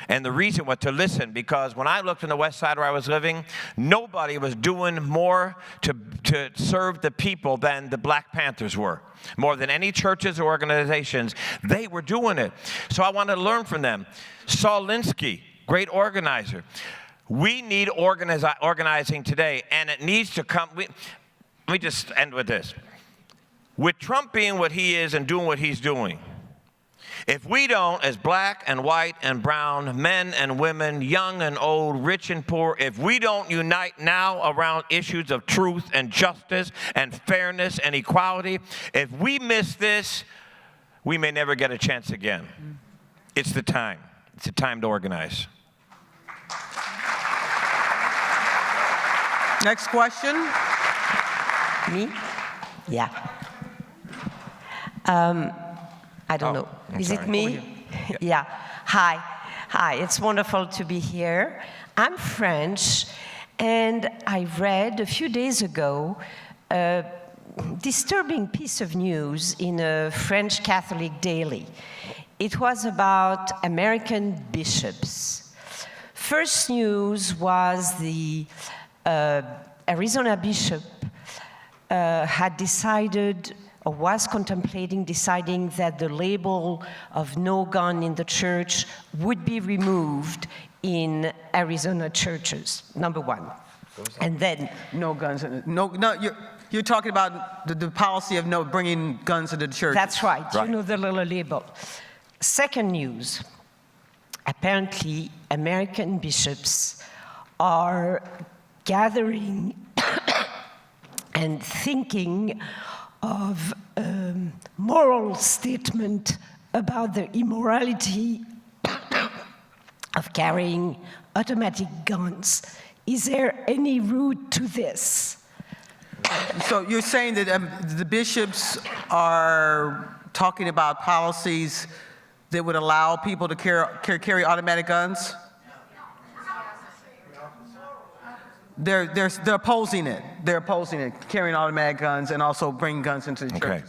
And the reason was to listen, because when I looked on the west side where I was living, nobody was doing more to serve the people than the Black Panthers were. More than any churches or organizations, they were doing it. So I wanted to learn from them. Saul Alinsky, great organizer. We need organizing today, and it needs to come. Let me just end with this. With Trump being what he is and doing what he's doing, if we don't, as black and white and brown, men and women, young and old, rich and poor, if we don't unite now around issues of truth and justice and fairness and equality, if we miss this, we may never get a chance again. It's the time. It's the time to organize. Next question. Me? Yeah. I don't know. Is it me? Yeah. Hi. Hi. It's wonderful to be here. I'm French, and I read a few days ago a disturbing piece of news in a French Catholic daily. It was about American bishops. First news was the Arizona bishop had decided, or was contemplating deciding, that the label of no gun in the church would be removed in Arizona churches, number one. And then No guns in it. No, you're talking about the policy of no bringing guns into the church. that's right, you know the little label. Second news, apparently American bishops are gathering and thinking of a moral statement about the immorality of carrying automatic guns. Is there any root to this? So you're saying that the bishops are talking about policies that would allow people to carry automatic guns? They're opposing it. They're opposing it, carrying automatic guns and also bringing guns into the churches. Okay.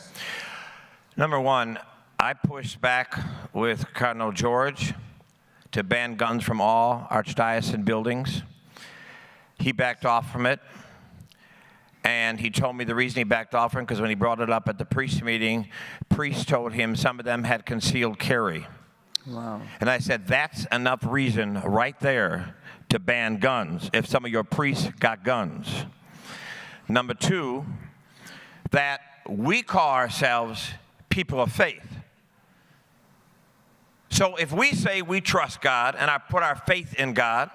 Number one, I pushed back with Cardinal George to ban guns from all Archdiocesan buildings. He backed off from it. And he told me the reason he backed off from it, because when he brought it up at the priest meeting, priests told him some of them had concealed carry. Wow. And I said, that's enough reason right there to ban guns if some of your priests got guns. Number two, that we call ourselves people of faith. So if we say we trust God and I put our faith in God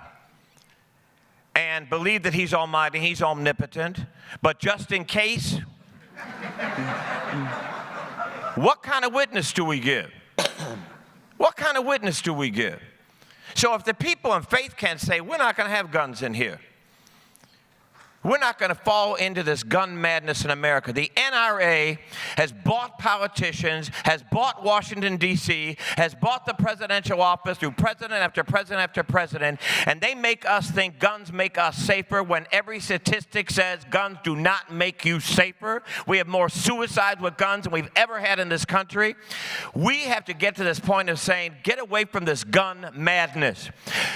and believe that He's almighty, He's omnipotent, but just in case, what kind of witness do we give? What kind of witness do we give? So if the people in faith can't say, we're not going to have guns in here, we're not going to fall into this gun madness in America. The NRA has bought politicians, has bought Washington, D.C., has bought the presidential office through president after president after president, and they make us think guns make us safer when every statistic says guns do not make you safer. We have more suicides with guns than we've ever had in this country. We have to get to this point of saying, get away from this gun madness.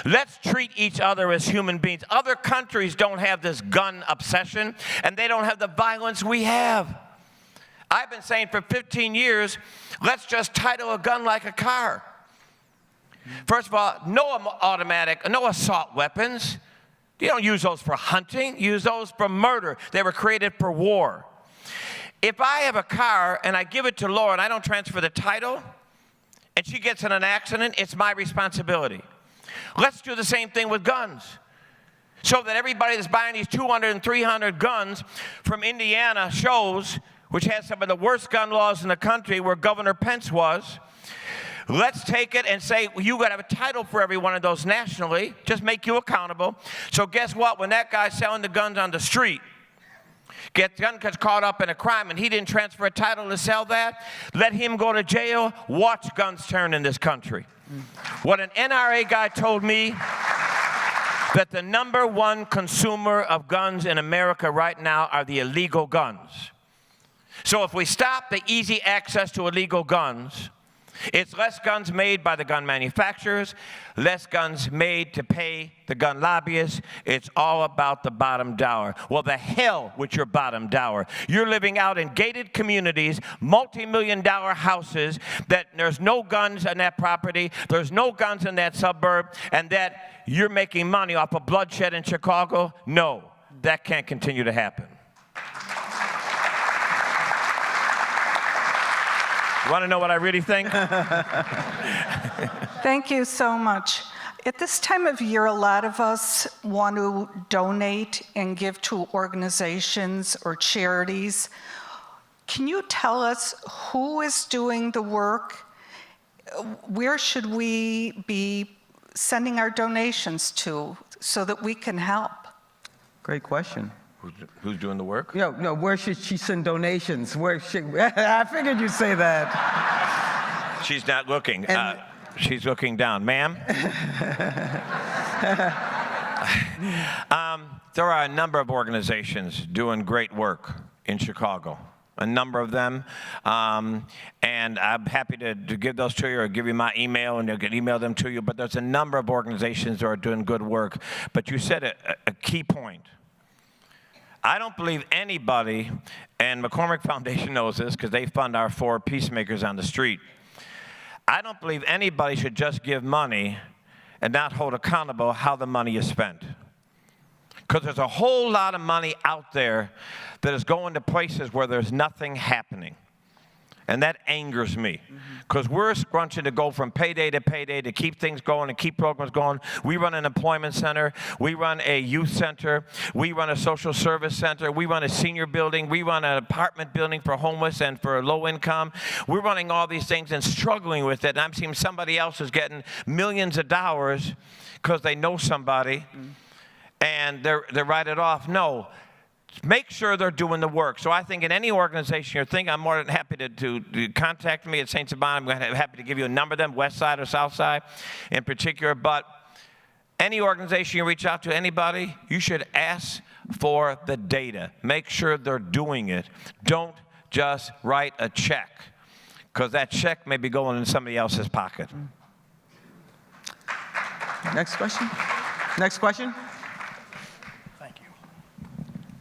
Let's treat each other as human beings. Other countries don't have this gun obsession, and they don't have the violence we have. I've been saying for 15 years, let's just title a gun like a car. First of all, no automatic, no assault weapons. You don't use those for hunting. You use those for murder. They were created for war. If I have a car and I give it to Laura and I don't transfer the title, and she gets in an accident, it's my responsibility. Let's do the same thing with guns. So that everybody that's buying these 200 and 300 guns from Indiana shows, which has some of the worst gun laws in the country, where Governor Pence was, let's take it and say, well, you got to have a title for every one of those nationally, just make you accountable. So guess what? When that guy's selling the guns on the street, gets caught up in a crime and he didn't transfer a title to sell that, let him go to jail, watch guns turn in this country. What an NRA guy told me, that the number one consumer of guns in America right now are the illegal guns. So if we stop the easy access to illegal guns, it's less guns made by the gun manufacturers, less guns made to pay the gun lobbyists. It's all about the bottom dollar. Well, the hell with your bottom dollar. You're living out in gated communities, multi-million-dollar houses, that there's no guns on that property, there's no guns in that suburb, and that you're making money off of bloodshed in Chicago. No, that can't continue to happen. You want to know what I really think? Thank you so much. At this time of year, a lot of us want to donate and give to organizations or charities. Can you tell us who is doing the work? Where should we be sending our donations to so that we can help? Great question. Who's doing the work? No, where should she send donations? I figured you'd say that. She's not looking. She's looking down. Ma'am? There are a number of organizations doing great work in Chicago. A number of them. And I'm happy to give those to you or give you my email and I can email them to you. But there's a number of organizations that are doing good work. But you said a key point. I don't believe anybody, and McCormick Foundation knows this because they fund our 4 peacemakers on the street. I don't believe anybody should just give money and not hold accountable how the money is spent. Because there's a whole lot of money out there that is going to places where there's nothing happening. And that angers me, because we're scrunching to go from payday to keep things going and keep programs going. We run an employment center. We run a youth center. We run a social service center. We run a senior building. We run an apartment building for homeless and for low income. We're running all these things and struggling with it. And I'm seeing somebody else is getting millions of dollars because they know somebody, and they write it off. No. Make sure they're doing the work. So I think in any organization you're thinking, I'm more than happy to contact me at Saint Sabina. I'm happy to give you a number of them, West Side or South Side in particular. But any organization you reach out to, anybody, you should ask for the data. Make sure they're doing it. Don't just write a check, because that check may be going in somebody else's pocket. Next question. Next question.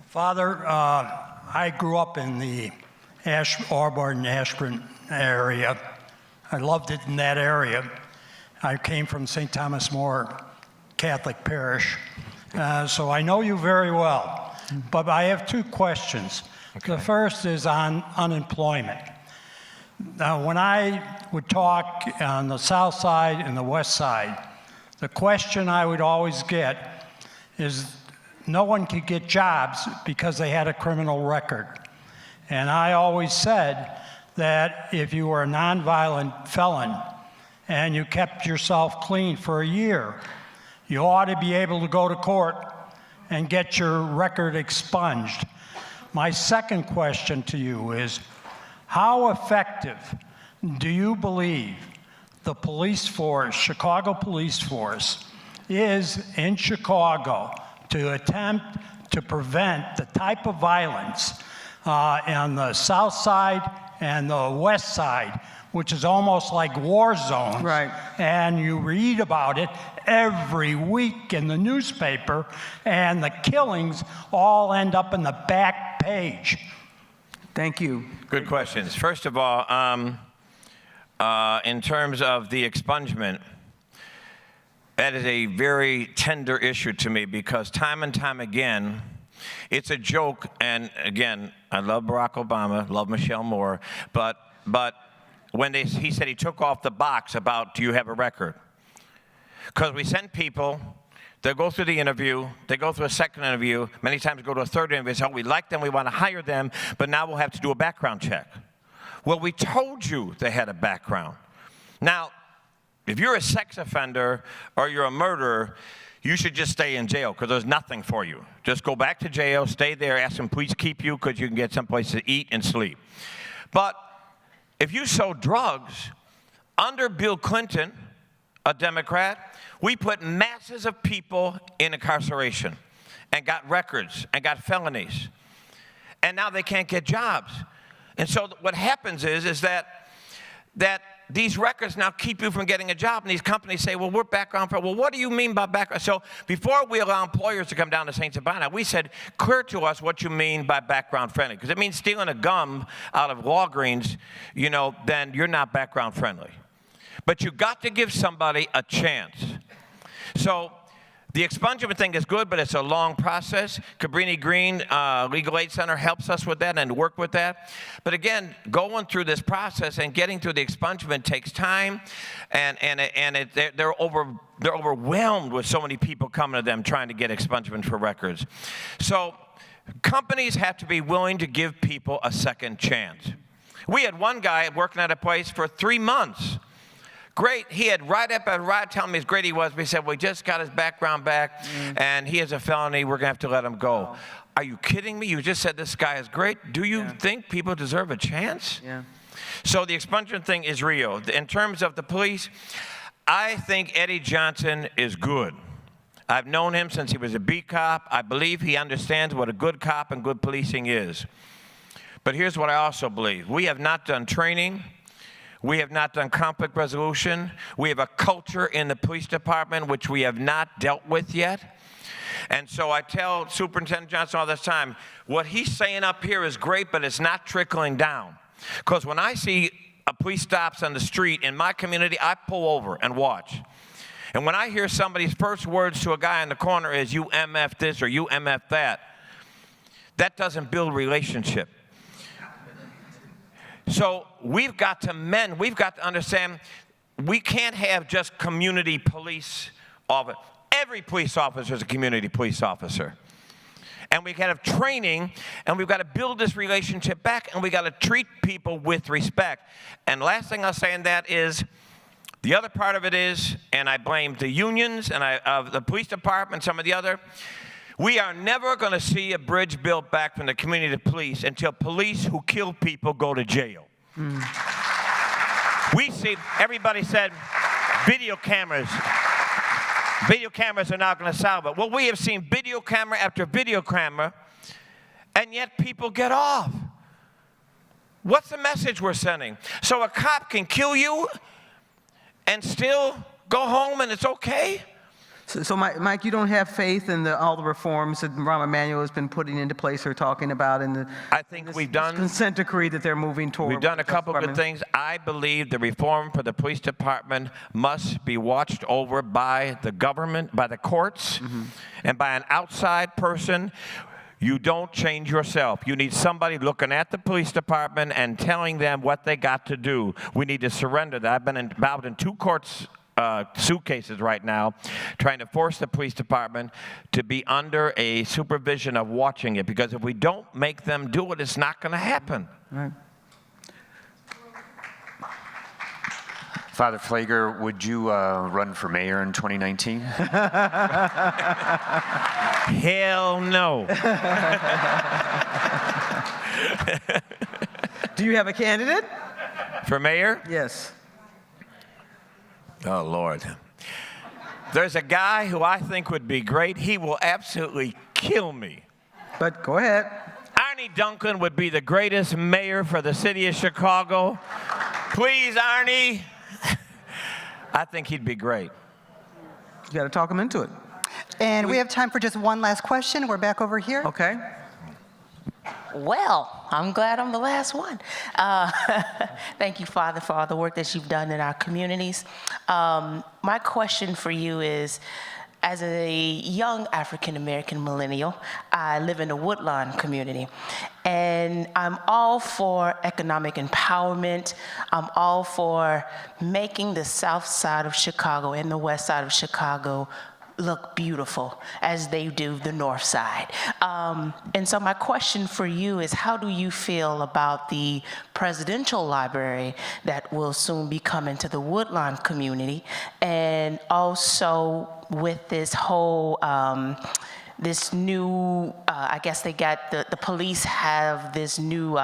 Father, I grew up in the Auburn, Ashburn area. I loved it in that area. I came from St. Thomas More Catholic Parish, so I know you very well. But I have two questions. Okay. The first is on unemployment. Now, when I would talk on the south side and the west side, the question I would always get is no one could get jobs because they had a criminal record. And I always said that if you were a nonviolent felon and you kept yourself clean for a year, you ought to be able to go to court and get your record expunged. My second question to you is, how effective do you believe the police force, Chicago police force, is in Chicago to attempt to prevent the type of violence on the south side and the west side, which is almost like war zones. Right. And you read about it every week in the newspaper, and the killings all end up in the back page. Thank you. Good questions. First of all, in terms of the expungement, that is a very tender issue to me because time and time again, it's a joke. And again, I love Barack Obama, love Michelle Moore, but when he said he took off the box about, do you have a record? Because we send people, they go through the interview, they go through a second interview, many times go to a third interview, so we like them, we want to hire them, but now we'll have to do a background check. Well, we told you they had a background. Now, if you're a sex offender or you're a murderer, you should just stay in jail because there's nothing for you. Just go back to jail, stay there, ask them please keep you because you can get someplace to eat and sleep. But if you sold drugs, under Bill Clinton, a Democrat, we put masses of people in incarceration and got records and got felonies. And now they can't get jobs. And so what happens is that these records now keep you from getting a job, and these companies say, well, we're background friendly. Well, what do you mean by background? So before we allow employers to come down to Saint Sabina, we said, clear to us what you mean by background friendly. Because it means stealing a gum out of Walgreens, then you're not background friendly. But you got to give somebody a chance. So the expungement thing is good, but it's a long process. Cabrini Green Legal Aid Center helps us with that and work with that. But again, going through this process and getting through the expungement takes time, and they're overwhelmed with so many people coming to them trying to get expungement for records. So companies have to be willing to give people a second chance. We had one guy working at a place for 3 months. Great, he had right telling me as great he was, but he said, we just got his background back, and he has a felony, we're gonna have to let him go. Oh. Are you kidding me? You just said this guy is great. Do you think people deserve a chance? Yeah. So the expungement thing is real. In terms of the police, I think Eddie Johnson is good. I've known him since he was a beat cop. I believe he understands what a good cop and good policing is. But here's what I also believe. We have not done training. We have not done conflict resolution. We have a culture in the police department which we have not dealt with yet. And so I tell Superintendent Johnson all this time, what he's saying up here is great, but it's not trickling down. Because when I see a police stops on the street in my community, I pull over and watch. And when I hear somebody's first words to a guy in the corner is, you MF this or you MF that, that doesn't build relationship. So we've got to understand we can't have just community police officers. Every police officer is a community police officer. And we got to have training, and we've got to build this relationship back, and we got to treat people with respect. And last thing I'll say in that is, the other part of it is, and I blame the unions and of the police department, some of the other, we are never going to see a bridge built back from the community to police until police who kill people go to jail. We see, everybody said, video cameras are not going to solve it. Well, we have seen video camera after video camera, and yet people get off. What's the message we're sending? So a cop can kill you and still go home and it's okay? So Mike, you don't have faith in all the reforms that Rahm Emanuel has been putting into place or talking about in the I think we've done consent decree that they're moving toward? We've done a couple good things. I believe the reform for the police department must be watched over by the government, by the courts, and by an outside person. You don't change yourself. You need somebody looking at the police department and telling them what they got to do. We need to surrender that. I've been involved in 2 courts suitcases right now, trying to force the police department to be under a supervision of watching it, because if we don't make them do it, it's not going to happen. Right. Father Pfleger, would you run for mayor in 2019? Hell no. Do you have a candidate? For mayor? Yes. Oh, Lord. There's a guy who I think would be great. He will absolutely kill me. But go ahead. Arnie Duncan would be the greatest mayor for the city of Chicago. Please, Arnie. I think he'd be great. You got to talk him into it. And we have time for just one last question. We're back over here. Okay. Well, I'm glad I'm the last one. Thank you, Father, for all the work that you've done in our communities. My question for you is, as a young African-American millennial, I live in a Woodlawn community, and I'm all for economic empowerment. I'm all for making the south side of Chicago and the west side of Chicago look beautiful as they do the north side. And so my question for you is, how do you feel about the presidential library that will soon be coming to the Woodlawn community, and also with this whole this new, I guess they got, the police have this new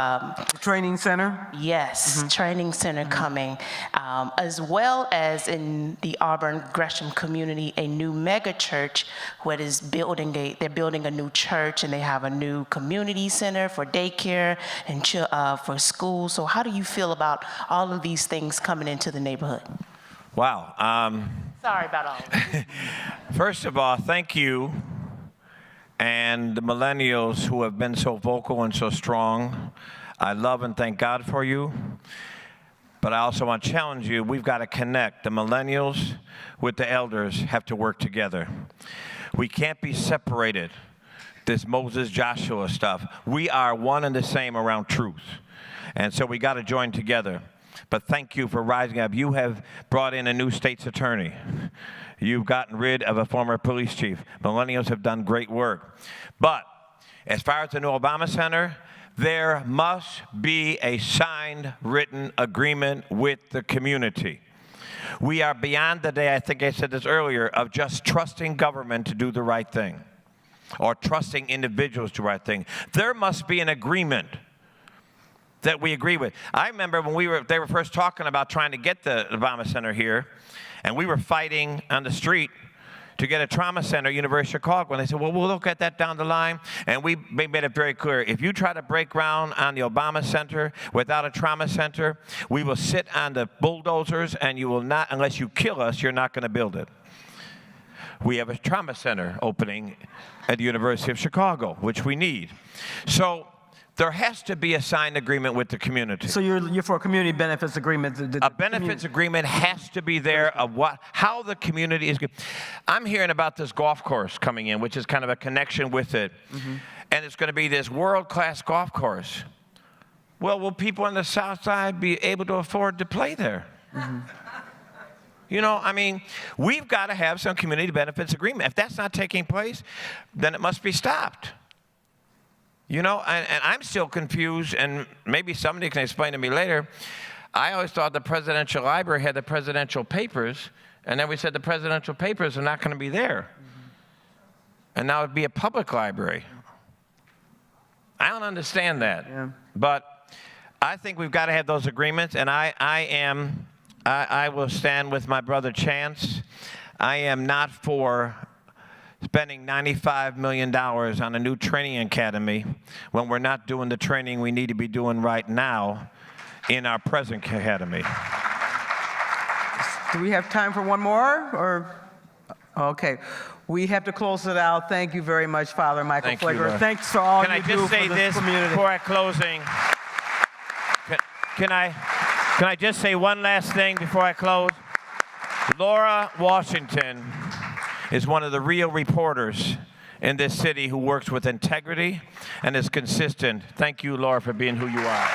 Training center? yes, training center coming, as well as in the Auburn Gresham community, a new mega church what is building they're building a new church, and they have a new community center for daycare and for school. So how do you feel about all of these things coming into the neighborhood? Wow. Sorry about all of that. First of all, thank you and the millennials who have been so vocal and so strong. I love and thank God for you. But I also want to challenge you. We've got to connect. The millennials with the elders have to work together. We can't be separated. This Moses Joshua stuff. We are one and the same around truth. And so we got to join together. But thank you for rising up. You have brought in a new state's attorney. You've gotten rid of a former police chief. Millennials have done great work. But as far as the new Obama Center, there must be a signed, written agreement with the community. We are beyond the day, I think I said this earlier, of just trusting government to do the right thing, or trusting individuals to do the right thing. There must be an agreement that we agree with. I remember when they were first talking about trying to get the Obama Center here, and we were fighting on the street to get a trauma center at University of Chicago. And they said, well, we'll look at that down the line. And we made it very clear, if you try to break ground on the Obama Center without a trauma center, we will sit on the bulldozers, and you will not, unless you kill us, you're not going to build it. We have a trauma center opening at the University of Chicago, which we need. So there has to be a signed agreement with the community. So you're for a community benefits agreement? A benefits agreement has to be there of how the community is. I'm hearing about this golf course coming in, which is kind of a connection with it. And it's going to be this world-class golf course. Well, will people on the south side be able to afford to play there? You know, I mean, we've got to have some community benefits agreement. If that's not taking place, then it must be stopped. You know, and I'm still confused, and maybe somebody can explain to me later. I always thought the presidential library had the presidential papers, and then we said the presidential papers are not going to be there. And now it'd be a public library. I don't understand that. Yeah. But I think we've got to have those agreements, and I will stand with my brother Chance. I am not for spending $95 million on a new training academy when we're not doing the training we need to be doing right now in our present academy. Do we have time for one more? Or Okay. We have to close it out. Thank you very much, Father Michael Thank you, Pfleger. Laura. Thanks for all Can I you do just for say this this community. before I closing? Can I just say one last thing before I close? Laura Washington is one of the real reporters in this city who works with integrity and is consistent. Thank you, Laura, for being who you are.